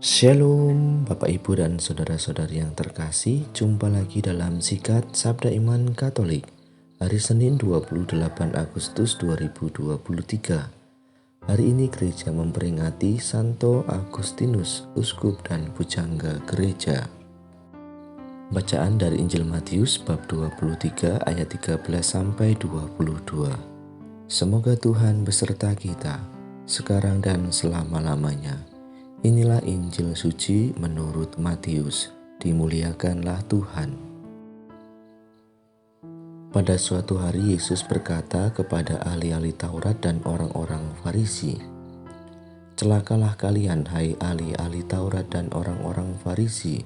Shalom Bapak Ibu dan Saudara-saudari yang terkasih, jumpa lagi dalam Sikat Sabda Iman Katolik hari Senin 28 Agustus 2023. Hari ini gereja memperingati Santo Agustinus, Uskup dan Pujangga Gereja. Bacaan dari Injil Matius bab 23 ayat 13 sampai 22. Semoga Tuhan beserta kita sekarang dan selama-lamanya. Inilah Injil suci menurut Matius. Dimuliakanlah Tuhan. Pada suatu hari Yesus berkata kepada ahli-ahli Taurat dan orang-orang Farisi, "Celakalah kalian, hai ahli-ahli Taurat dan orang-orang Farisi,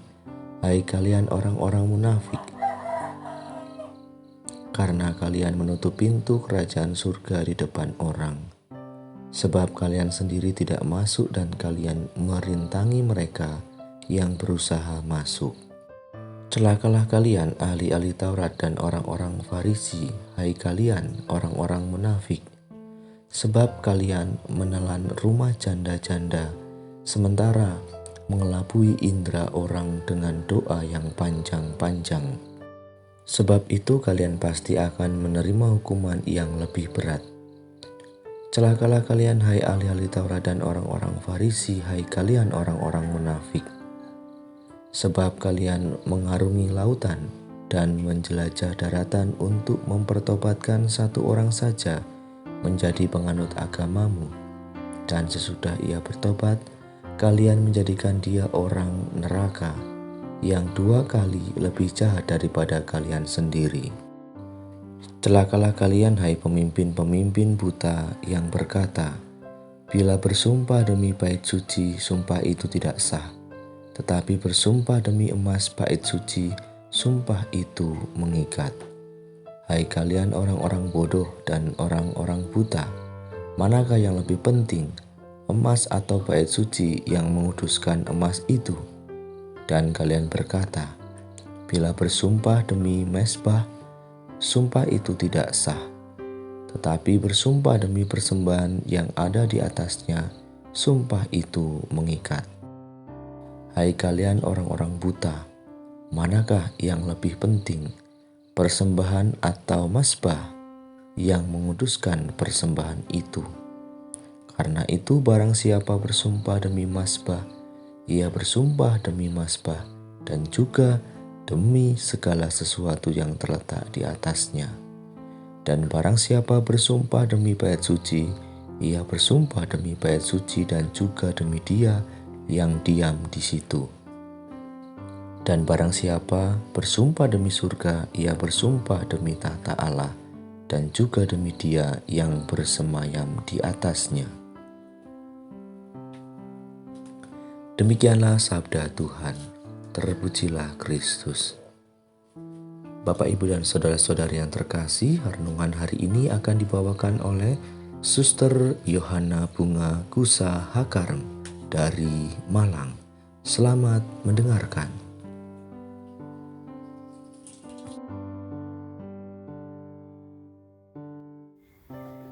hai kalian orang-orang munafik, karena kalian menutup pintu kerajaan surga di depan orang. Sebab kalian sendiri tidak masuk dan kalian merintangi mereka yang berusaha masuk. Celakalah kalian ahli-ahli Taurat dan orang-orang Farisi, hai kalian orang-orang munafik. Sebab kalian menelan rumah janda-janda, sementara mengelabui indera orang dengan doa yang panjang-panjang. Sebab itu kalian pasti akan menerima hukuman yang lebih berat. Celakalah kalian, hai ahli-ahli Taurat dan orang-orang Farisi, hai kalian orang-orang munafik. Sebab kalian mengarungi lautan dan menjelajah daratan untuk mempertobatkan satu orang saja menjadi penganut agamamu. Dan sesudah ia bertobat, kalian menjadikan dia orang neraka yang 2 kali lebih jahat daripada kalian sendiri. Celakalah kalian, hai pemimpin-pemimpin buta yang berkata, bila bersumpah demi bait suci, sumpah itu tidak sah. Tetapi bersumpah demi emas bait suci, sumpah itu mengikat. Hai kalian orang-orang bodoh dan orang-orang buta, manakah yang lebih penting, emas atau bait suci yang menguduskan emas itu? Dan kalian berkata, bila bersumpah demi mezbah, sumpah itu tidak sah, tetapi bersumpah demi persembahan yang ada di atasnya, sumpah itu mengikat. Hai kalian orang-orang buta, manakah yang lebih penting, persembahan atau mezbah yang menguduskan persembahan itu? Karena itu barang siapa bersumpah demi mezbah, ia bersumpah demi mezbah dan juga demi segala sesuatu yang terletak di atasnya. Dan barang siapa bersumpah demi bait suci, ia bersumpah demi bait suci dan juga demi dia yang diam di situ. Dan barang siapa bersumpah demi surga, ia bersumpah demi tahta Allah dan juga demi dia yang bersemayam di atasnya." Demikianlah sabda Tuhan. Terpujilah Kristus. Bapak, Ibu, dan saudara-saudari yang terkasih, renungan hari ini akan dibawakan oleh Suster Yohana Bunga Kusa Hakarem dari Malang. Selamat mendengarkan.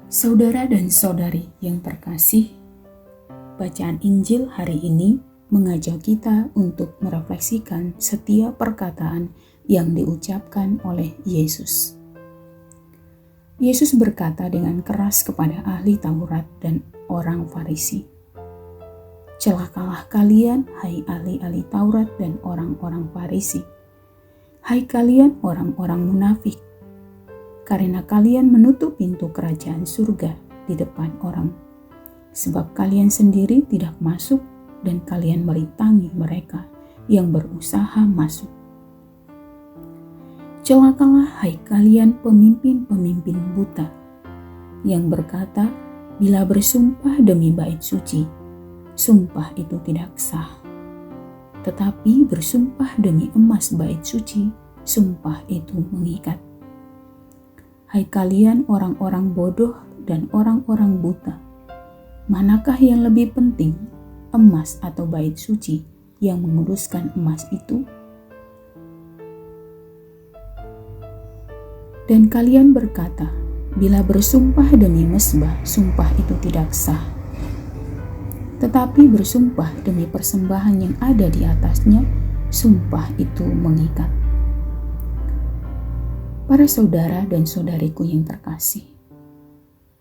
Saudara dan saudari yang terkasih, bacaan Injil hari ini mengajak kita untuk merefleksikan setiap perkataan yang diucapkan oleh Yesus. Yesus berkata dengan keras kepada ahli Taurat dan orang Farisi, "Celakalah kalian, hai ahli-ahli Taurat dan orang-orang Farisi, hai kalian orang-orang munafik, karena kalian menutup pintu kerajaan surga di depan orang, sebab kalian sendiri tidak masuk dan kalian merintangi mereka yang berusaha masuk. Celakalah hai kalian pemimpin-pemimpin buta yang berkata, bila bersumpah demi bait suci, sumpah itu tidak sah. Tetapi bersumpah demi emas bait suci, sumpah itu mengikat. Hai kalian orang-orang bodoh dan orang-orang buta, manakah yang lebih penting, emas atau bait suci yang menguduskan emas itu? Dan kalian berkata, bila bersumpah demi mezbah, sumpah itu tidak sah. tetapi bersumpah demi persembahan yang ada di atasnya, sumpah itu mengikat. Para saudara dan saudariku yang terkasih,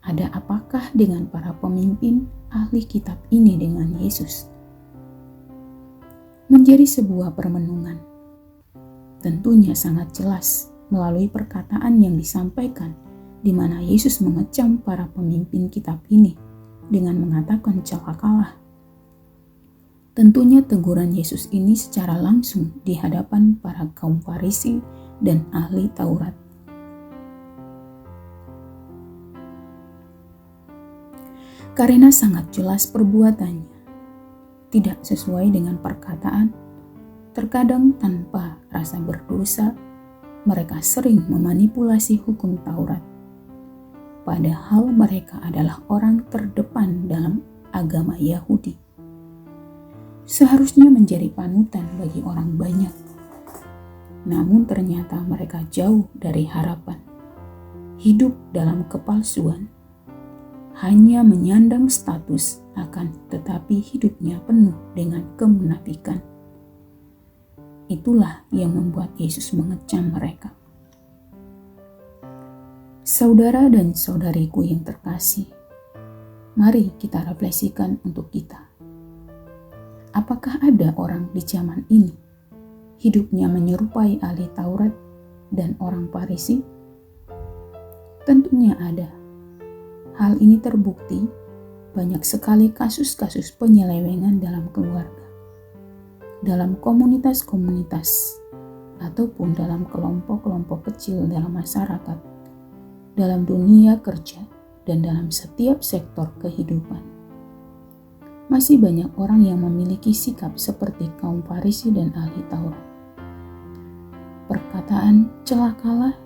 ada apakah dengan para pemimpin ahli kitab ini dengan Yesus? Menjadi sebuah permenungan. Tentunya sangat jelas melalui perkataan yang disampaikan, di mana Yesus mengecam para pemimpin kitab ini dengan mengatakan celakalah. Tentunya teguran Yesus ini secara langsung di hadapan para kaum Farisi dan ahli Taurat. Karena sangat jelas perbuatannya, tidak sesuai dengan perkataan, terkadang tanpa rasa berdosa, mereka sering memanipulasi hukum Taurat. Padahal mereka adalah orang terdepan dalam agama Yahudi. Seharusnya menjadi panutan bagi orang banyak. Namun ternyata mereka jauh dari harapan. Hidup dalam kepalsuan. Hanya menyandang status akan tetapi hidupnya penuh dengan kemunafikan. Itulah yang membuat Yesus mengecam mereka. Saudara dan saudariku yang terkasih, mari kita refleksikan untuk kita. Apakah ada orang di zaman ini hidupnya menyerupai ahli Taurat dan orang Farisi? Tentunya ada. Hal ini terbukti banyak sekali kasus-kasus penyelewengan dalam keluarga, dalam komunitas-komunitas, ataupun dalam kelompok-kelompok kecil dalam masyarakat, dalam dunia kerja, dan dalam setiap sektor kehidupan. Masih banyak orang yang memiliki sikap seperti kaum Farisi dan ahli Taurat. Perkataan celakalah,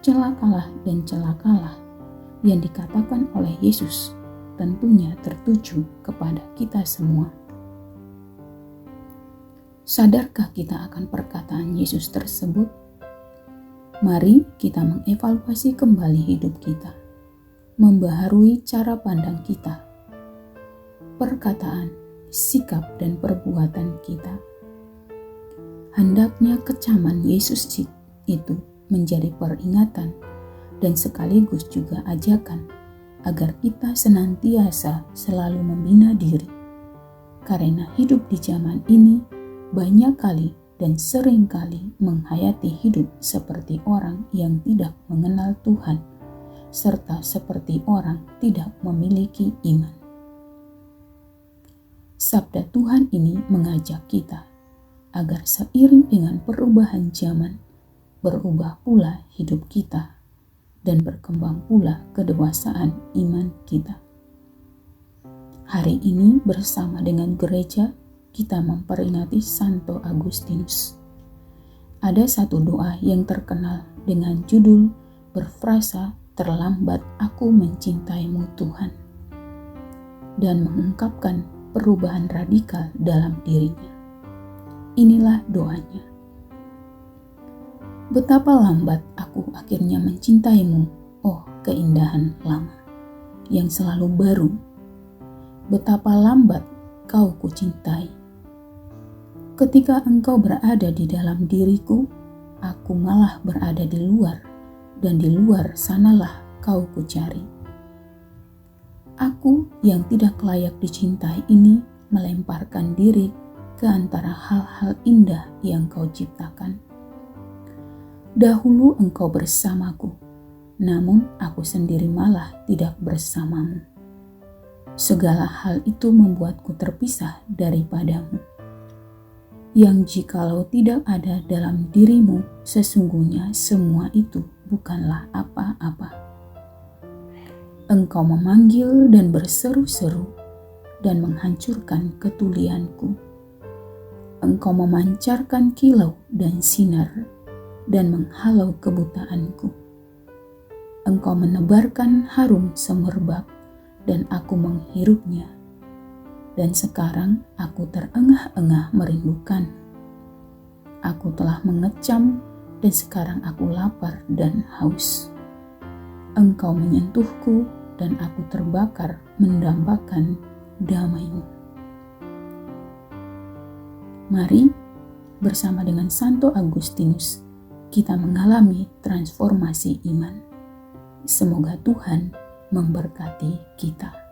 celakalah, dan celakalah yang dikatakan oleh Yesus tentunya tertuju kepada kita semua. Sadarkah kita akan perkataan Yesus tersebut? Mari kita mengevaluasi kembali hidup kita, membaharui cara pandang kita, perkataan, sikap, dan perbuatan kita. Hendaknya kecaman Yesus itu menjadi peringatan dan sekaligus juga ajakan agar kita senantiasa selalu membina diri. Karena hidup di zaman ini banyak kali dan sering kali menghayati hidup seperti orang yang tidak mengenal Tuhan, serta seperti orang tidak memiliki iman. Sabda Tuhan ini mengajak kita agar seiring dengan perubahan zaman, berubah pula hidup kita dan berkembang pula kedewasaan iman kita. Hari ini bersama dengan gereja kita memperingati Santo Agustinus. Ada satu doa yang terkenal dengan judul berfrasa terlambat aku mencintaimu Tuhan, dan mengungkapkan perubahan radikal dalam dirinya. Inilah doanya. Betapa lambat aku akhirnya mencintaimu, oh keindahan lama, yang selalu baru. Betapa lambat kau kucintai. Ketika engkau berada di dalam diriku, aku malah berada di luar, dan di luar sanalah kau kucari. Aku yang tidak layak dicintai ini melemparkan diri ke antara hal-hal indah yang kau ciptakan. Dahulu engkau bersamaku, namun aku sendiri malah tidak bersamamu. Segala hal itu membuatku terpisah daripadamu. Yang jikalau tidak ada dalam dirimu, sesungguhnya semua itu bukanlah apa-apa. Engkau memanggil dan berseru-seru dan menghancurkan ketulianku. Engkau memancarkan kilau dan sinar dan menghalau kebutaanku. Engkau menebarkan harum semerbak dan aku menghirupnya. Dan sekarang aku terengah-engah merindukan. Aku telah mengecam dan sekarang aku lapar dan haus. Engkau menyentuhku dan aku terbakar mendambakan damai-Mu. Mari bersama dengan Santo Agustinus kita mengalami transformasi iman. Semoga Tuhan memberkati kita.